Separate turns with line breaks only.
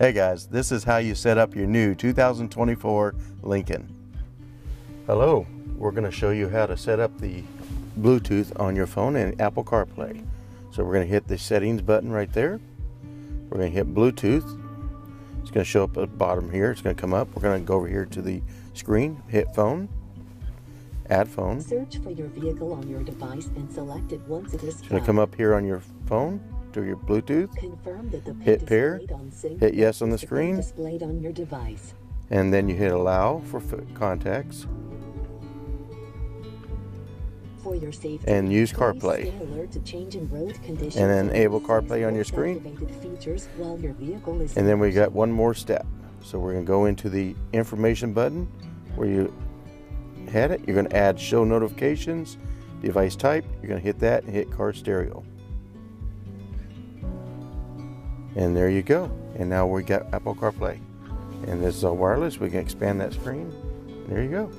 Hey guys, this is how you set up your new 2024 Lincoln. Hello, we're going to show you how to set up the Bluetooth on your phone and Apple CarPlay. So we're going to hit the settings button right there. We're going to hit Bluetooth. It's going to show up at the bottom here. It's going to come up. We're going to go over here to the screen, hit phone, add phone.
Search for your vehicle on your device and select it once it is
It's going to come up here on your phone to your Bluetooth.
Confirm that the
Hit pair, hit yes on the screen,
displayed on your device.
And then you hit allow for contacts.
For your safety,
and use CarPlay.
stay alert to changing road conditions
And then enable CarPlay on your screen.
Features while your vehicle is
and then we got one more step. So we're going to go into the information button where you had it. You're going to add show notifications, device type. You're going to hit that and hit car stereo. And there you go. And now we got Apple CarPlay. And this is all wireless. We can expand that screen. There you go.